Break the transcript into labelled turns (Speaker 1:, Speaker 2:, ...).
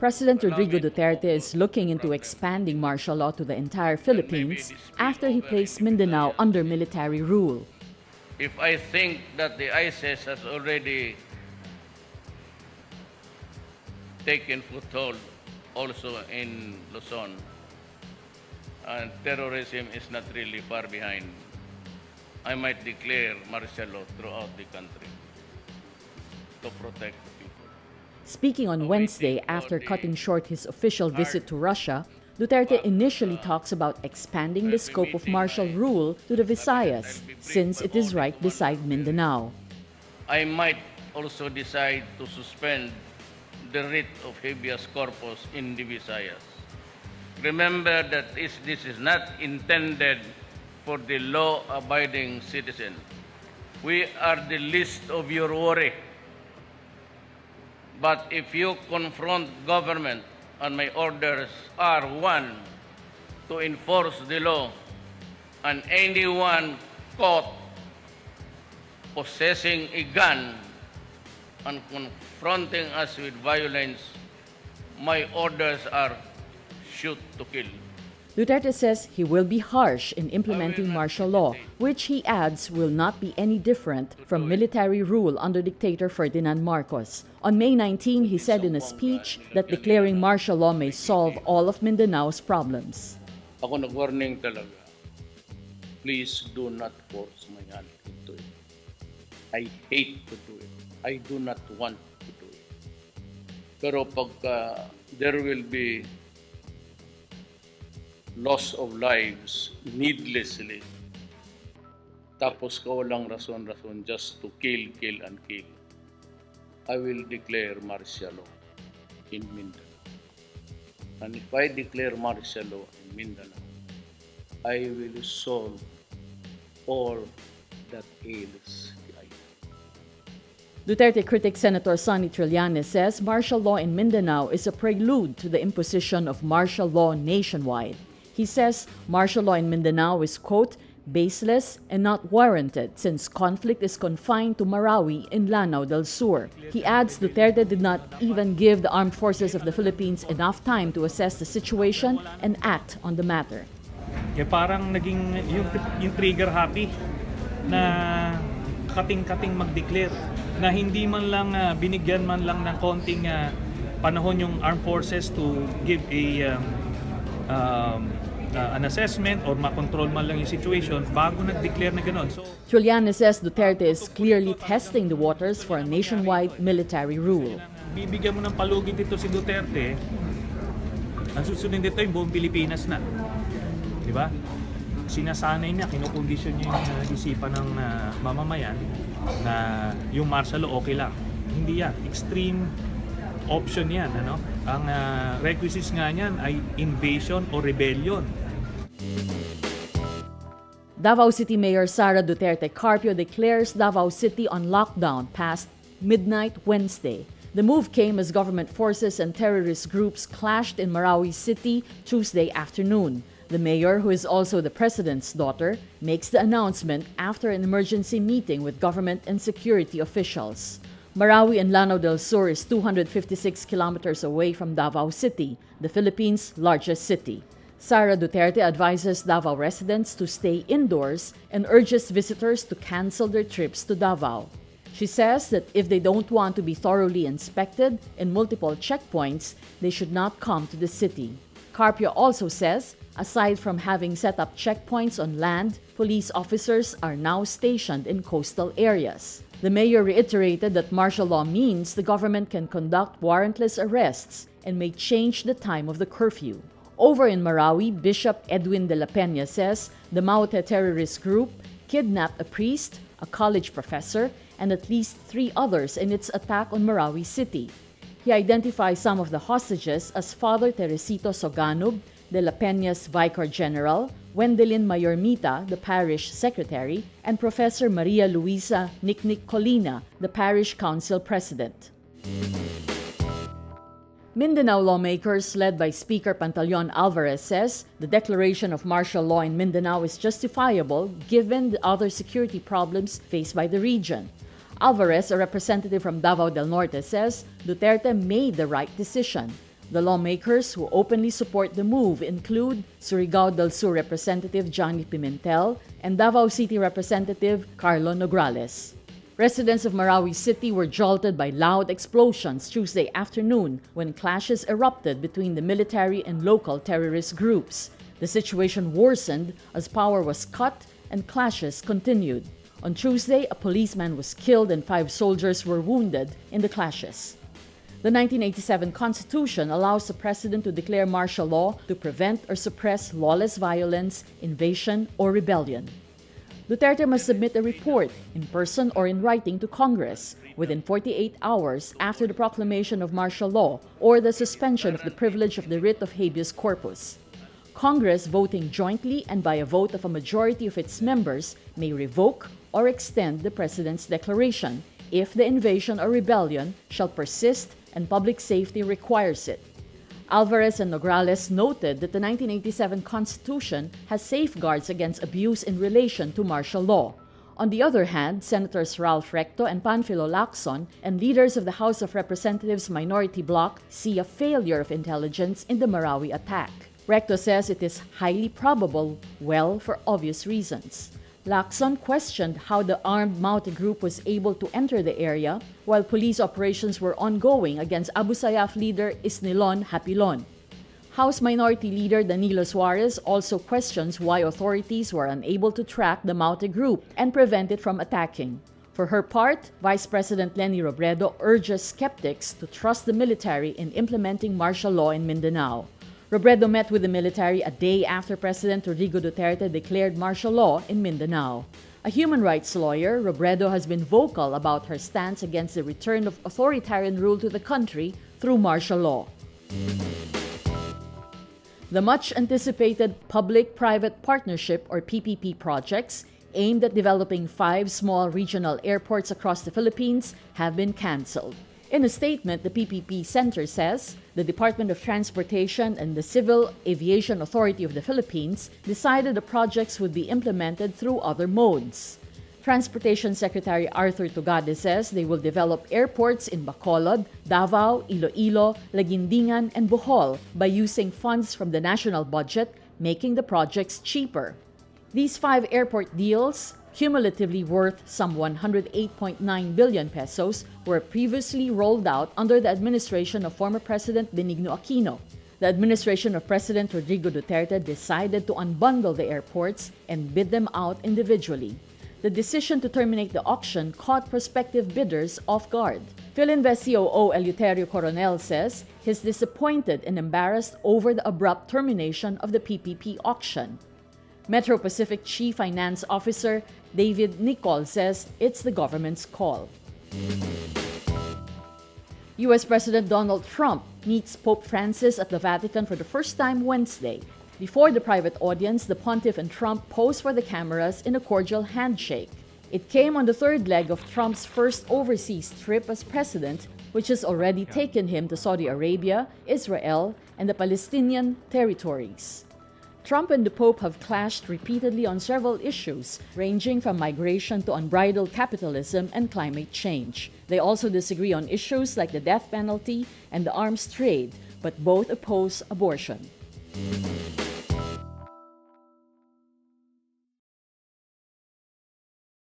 Speaker 1: President Rodrigo Duterte is looking into expanding martial law to the entire Philippines after he placed Mindanao under military rule.
Speaker 2: If I think that the ISIS has already taken foothold also in Luzon, and terrorism is not really far behind, I might declare martial law throughout the country to protect the people.
Speaker 1: Speaking on Wednesday after cutting short his official visit to Russia, Duterte initially talks about expanding the scope of martial rule to the Visayas, since it is right beside Mindanao.
Speaker 2: I might also decide to suspend the writ of habeas corpus in the Visayas. Remember that this is not intended for the law-abiding citizen. We are the least of your worry. But if you confront government, and my orders are, one, to enforce the law, and anyone caught possessing a gun and confronting us with violence, my orders are shoot to kill.
Speaker 1: Duterte says he will be harsh in implementing martial law, which he adds will not be any different from military rule under dictator Ferdinand Marcos. On May 19, he said in a speech that declaring martial law may solve all of Mindanao's problems.
Speaker 2: Ako nag-warning talaga. Please do not force my hand into it. I hate to do it. I do not want to do it. Pero pagka there will be loss of lives needlessly, tapos kawalang rason-rason just to kill, and kill, I will declare martial law in Mindanao. And if I declare martial law in Mindanao, I will solve all that ails the island.
Speaker 1: Duterte critic Senator Sonny Trillanes says martial law in Mindanao is a prelude to the imposition of martial law nationwide. He says martial law in Mindanao is, quote, baseless and not warranted since conflict is confined to Marawi in Lanao del Sur. He adds Duterte did not even give the armed forces of the Philippines enough time to assess the situation and act on the matter.
Speaker 3: Parang naging yung trigger happy na kating-kating mag-declare na hindi man lang binigyan man lang ng konting panahon yung armed forces to give an assessment or makontrol man lang yung situation bago nag-declare na gano'n. So,
Speaker 1: Giuliani says Duterte is clearly testing the waters for a nationwide military rule.
Speaker 3: Bibigyan mo ng palugit ito si Duterte, ang susunod dito yung buong Pilipinas na. Diba? Sinasanay niya, kinukondisyon niya yung isipan ng mamamayan na yung martial law okay lang. Hindi yan. Extreme option yan. Ano? Ang requisites nga niyan ay invasion o rebellion.
Speaker 1: Davao City Mayor Sara Duterte Carpio declares Davao City on lockdown past midnight Wednesday. The move came as government forces and terrorist groups clashed in Marawi City Tuesday afternoon. The mayor, who is also the president's daughter, makes the announcement after an emergency meeting with government and security officials. Marawi and Lanao del Sur is 256 kilometers away from Davao City, the Philippines' largest city. Sara Duterte advises Davao residents to stay indoors and urges visitors to cancel their trips to Davao. She says that if they don't want to be thoroughly inspected in multiple checkpoints, they should not come to the city. Carpio also says, aside from having set up checkpoints on land, police officers are now stationed in coastal areas. The mayor reiterated that martial law means the government can conduct warrantless arrests and may change the time of the curfew. Over in Marawi, Bishop Edwin de la Peña says the Maute terrorist group kidnapped a priest, a college professor, and at least 3 others in its attack on Marawi City. He identifies some of the hostages as Father Teresito Soganub, de la Peña's Vicar General, Wendelin Mayormita, the parish secretary, and Professor Maria Luisa Nicnic Colina, the parish council president. Mindanao lawmakers, led by Speaker Pantaleon Alvarez, says the declaration of martial law in Mindanao is justifiable given the other security problems faced by the region. Alvarez, a representative from Davao del Norte, says Duterte made the right decision. The lawmakers who openly support the move include Surigao del Sur Representative Johnny Pimentel and Davao City Representative Carlo Nograles. Residents of Marawi City were jolted by loud explosions Tuesday afternoon when clashes erupted between the military and local terrorist groups. The situation worsened as power was cut and clashes continued. On Tuesday, a policeman was killed and 5 soldiers were wounded in the clashes. The 1987 Constitution allows the President to declare martial law to prevent or suppress lawless violence, invasion, or rebellion. Duterte must submit a report, in person or in writing, to Congress within 48 hours after the proclamation of martial law or the suspension of the privilege of the writ of habeas corpus. Congress, voting jointly and by a vote of a majority of its members, may revoke or extend the President's declaration if the invasion or rebellion shall persist and public safety requires it. Alvarez and Nograles noted that the 1987 Constitution has safeguards against abuse in relation to martial law. On the other hand, Senators Ralph Recto and Panfilo Lacson and leaders of the House of Representatives Minority Bloc see a failure of intelligence in the Marawi attack. Recto says it is highly probable, for obvious reasons. Lacson questioned how the armed Maute group was able to enter the area while police operations were ongoing against Abu Sayyaf leader Isnilon Hapilon. House Minority Leader Danilo Suarez also questions why authorities were unable to track the Maute group and prevent it from attacking. For her part, Vice President Leni Robredo urges skeptics to trust the military in implementing martial law in Mindanao. Robredo met with the military a day after President Rodrigo Duterte declared martial law in Mindanao. A human rights lawyer, Robredo has been vocal about her stance against the return of authoritarian rule to the country through martial law. The much-anticipated Public-Private Partnership or PPP projects aimed at developing 5 small regional airports across the Philippines have been canceled. In a statement, the PPP Center says the Department of Transportation and the Civil Aviation Authority of the Philippines decided the projects would be implemented through other modes. Transportation Secretary Arthur Tugade says they will develop airports in Bacolod, Davao, Iloilo, Laguindingan, and Bohol by using funds from the national budget, making the projects cheaper. These 5 airport deals, cumulatively worth some 108.9 billion pesos, were previously rolled out under the administration of former President Benigno Aquino. The administration of President Rodrigo Duterte decided to unbundle the airports and bid them out individually. The decision to terminate the auction caught prospective bidders off guard. Philinvest COO Eleuterio Coronel says he's disappointed and embarrassed over the abrupt termination of the PPP auction. Metro Pacific Chief Finance Officer David Nicol says it's the government's call. U.S. President Donald Trump meets Pope Francis at the Vatican for the first time Wednesday. Before the private audience, the pontiff and Trump posed for the cameras in a cordial handshake. It came on the 3rd leg of Trump's first overseas trip as president, which has already taken him to Saudi Arabia, Israel, and the Palestinian territories. Trump and the Pope have clashed repeatedly on several issues, ranging from migration to unbridled capitalism and climate change. They also disagree on issues like the death penalty and the arms trade, but both oppose abortion.